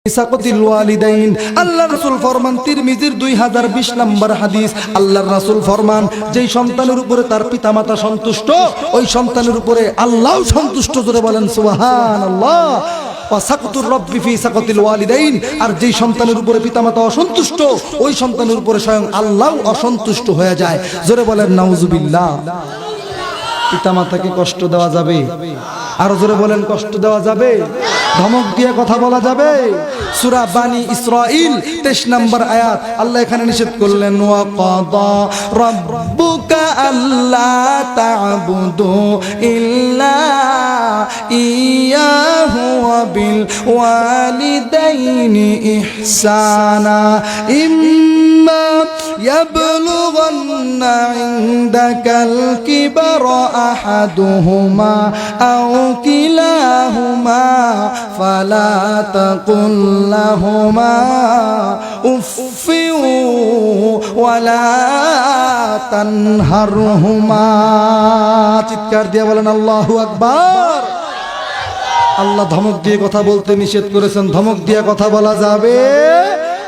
সাকাতিল ওয়ালিদাইন। আল্লাহর রাসূল ফরমান, তিরমিজির 2020 নম্বর হাদিস, আল্লাহর রাসূল ফরমান, যেই সন্তানের উপরে তার পিতামাতা সন্তুষ্ট, ওই সন্তানের উপরে আল্লাহও সন্তুষ্ট। জোরে বলেন সুবহানাল্লাহ। ওয়া সাকাতুর রাব্বি ফি সাকাতিল ওয়ালিদাইন। আর যেই সন্তানের উপরে পিতামাতা অসন্তুষ্ট, ওই সন্তানের উপরে স্বয়ং আল্লাহও অসন্তুষ্ট হয়ে যায়। জোরে বলেন নাউজুবিল্লাহ। পিতামাতাকে কষ্ট দেওয়া যাবে? আরো জোরে বলেন, কষ্ট দেওয়া যাবে? ধমক দিয়ে কথা বলা যাবে? সূরা বানি ইসরাইল 23 নম্বর আয়াত, আল্লাহ এখানে নিষেধ করলেন, ওয়া কাদা রাব্বুকা আল্লা তা'বুদু ইল্লা ইয়্যাহু ওয়া বিল ওয়ালিদাইনি ইহসানা ইম্মা ইয়াবলুগান্না ইনদাকাল কিবারা আহাদুহুমা আও কিলাহুমা ফালা তাকুল লাহুমা উফফি ওয়ালা তানহারহুমা। চিৎকার দিয়ে বলেন আল্লাহু আকবার। আল্লাহ ধমক দিয়ে কথা বলতে নিষেধ করেছেন। ধমক দিয়ে কথা বলা যাবে?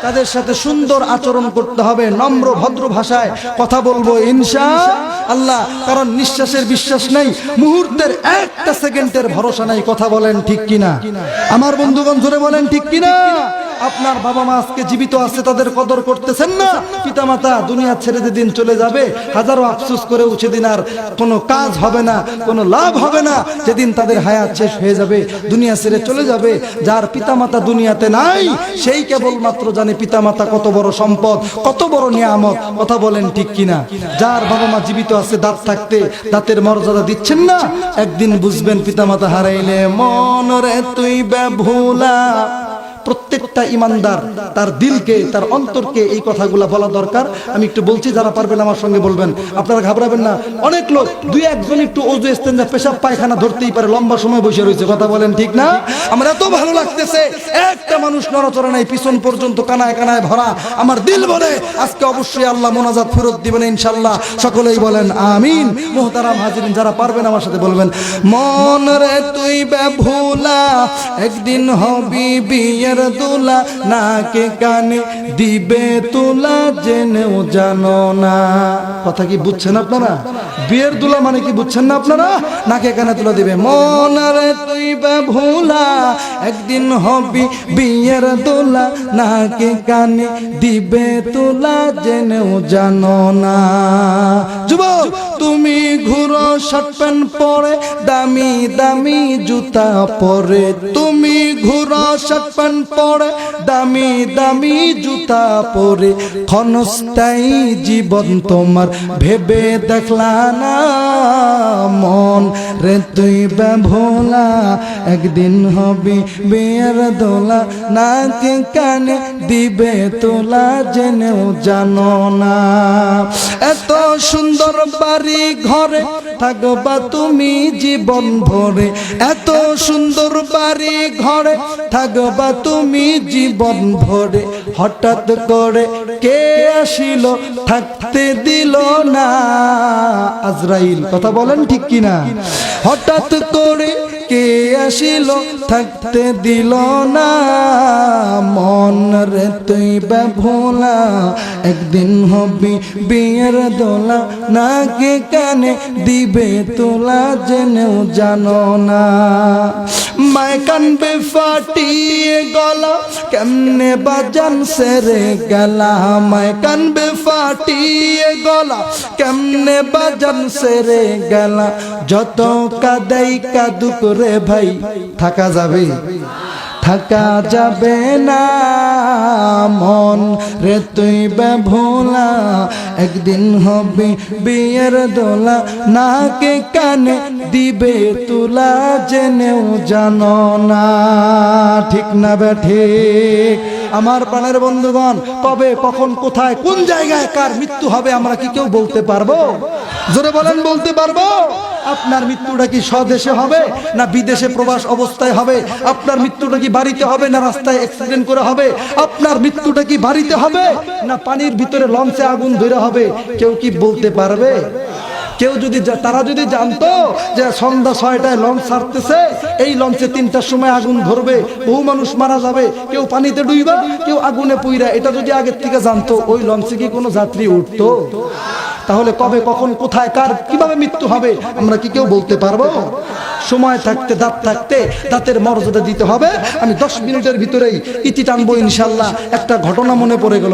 তাদের সাথে সুন্দর আচরণ করতে হবে, নম্র ভদ্র ভাষায় কথা বলবো ইনশাআল্লাহ। কারণ নিঃশ্বাসের বিশ্বাস নাই, মুহূর্তের একটা সেকেন্ডের ভরসা নাই। কথা বলেন ঠিক কিনা? আমার বন্ধুগণ জোরে বলেন ঠিক কিনা? আপনার বাবা মা আজকে জীবিত আছে, তাদের কদর করতেছেন না। পিতামাতা দুনিয়া ছেড়ে যেদিন চলে যাবে, হাজারো আফসোস করেও সেদিন আর কোনো কাজ হবে না, কোনো লাভ হবে না। যেদিন তাদের হায়াত শেষ হয়ে যাবে, দুনিয়া ছেড়ে চলে যাবে, যার পিতামাতা দুনিয়াতে নাই, সেই কেবলমাত্র জানে পিতামাতা কত বড় সম্পদ, কত বড় নিয়ামত। কথা বলেন ঠিক কিনা? যার বাবা মা জীবিত আছে, দাঁত থাকতে দাঁতের মর্যাদা দিচ্ছেন না, একদিন বুঝবেন পিতামাতা হারাইলে মন রে তুই বেভুলা। প্রত্যেকটা ইমানদার তার দিলকে, তার অন্তরকে এই কথাগুলো বলা দরকার। আমি একটু বলছি, যারা পারবেন আমার সঙ্গে বলবেন, আপনারা ঘাবড়াবেন না। অনেক লোক, দুই একজন একটু ওযু ইস্তেঞ্জা পেশাব পায়খানা ধরতেই পারে, লম্বা সময় বসে রয়েছে। কথা বলেন ঠিক না? আমার এত ভালো লাগতেছে, একটা মানুষ নড়াচড়া নাই, পিছন পর্যন্ত কানায় কানায় ভরা। আমার দিল বলে আজকে অবশ্যই আল্লাহ মোনাজাত ফেরত দিবেন ইনশাআল্লাহ। সকলেই বলেন আমিন। মুহতারাম হাজিরিন, যারা পারবেন আমার সাথে বলবেন, মন রে তুই বেভুলা, একদিন হবি বিয়ের দুলা, নাকে কানে দিবে তুলা, জেনেও জানো না। কথা কি বুঝছেন আপনারা? বিয়ের দুলা মানে কি বুঝছেন না আপনারা? নাকে কানে তুলা দিবে। মন রে তুই বেভুলা, একদিন হবি বিয়ের দুলা, নাকে কানে দিবে তুলা, জেনেও জানো না। যুবক, তুমি ঘুরো শার্ট প্যান্ট পরে, দামি দামি জুতা পরে। তুমি ঘুরো শার্ট প্যান্ট পরে, দামি দামি জুতা পরে। ক্ষণস্থায়ী জীবন তোমার ভেবে দেখলা না? মন রে তুই বেভোলা, একদিন হবি বিয়ের দোলা, নাকে কানে দিবে তোলা, জেনেও জানো না। এত সুন্দর বাড়ি ঘরে থাকবা তুমি জীবন ভরে, এত সুন্দর বাড়ি ঘরে থাকবা তুমি জীবন ভরে। হঠাৎ করে কে আসিল, থাকতে দিল না আজরাইল। কথা বলেন ঠিক কিনা? হঠাৎ করে কে আসিল, থাকতে দিল না। মন রে তুই বেভোলা, একদিন হবি বিয়ের দোলা, নাকে কানে দিবে তোলা, জেনেও জানো না। মায় কানবে ফাটিয়ে গলা, কেমনে বাজান সেরে গেলা। মায় কানবে ফাটিয়ে গলা, কেমনে বাজান সেরে গেলা। যত কাদাই কাদুক রে ভাই, থাকা যাবে? থাকা যাবে না। মন রে তুই বেভোলা, একদিন হবি বিয়ের দোলা, নাকে কানে দিবে তুলা, জেনেও জানো না। ঠিক না বেঠিক? আমার প্রাণের বন্ধুগণ, কবে কখন কোথায় কোন জায়গায় কার মৃত্যু হবে আমরা কি কেউ বলতে পারবো? জোরে বলেন, বলতে পারবো? আপনার মৃত্যুটা কি স্বদেশে হবে না বিদেশে প্রবাস অবস্থায় হবে? আপনার মৃত্যুটা কি বাড়িতে হবে না রাস্তায় অ্যাক্সিডেন্ট করে হবে? আপনার মৃত্যুটা কি বাড়িতে হবে না পানির ভিতরে লঞ্চে আগুন ধরে হবে? কেউ কি বলতে পারবে? কেউ যদি তারা যদি জানতো যে সন্ধ্যা 6টায় লঞ্চ ছাড়তেছে, এই লঞ্চে 3টার সময় আগুন ধরবে, বহু মানুষ মারা যাবে, কেউ পানিতে ডুইবা, কেউ আগুনে পুইরা, এটা যদি আগের থেকে জানতো, ওই লঞ্চে কি কোনো যাত্রী উঠতো? তাহলে কবে কখন কোথায় কার কিভাবে মৃত্যু হবে আমরা কি কেউ বলতে পারবো? সময় থাকতে দাঁত থাকতে দাঁতের মর্যাদা দিতে হবে। আমি 10 মিনিটের ভিতরেই ইতি টানবো ইনশাল্লাহ। একটা ঘটনা মনে পড়ে গেল।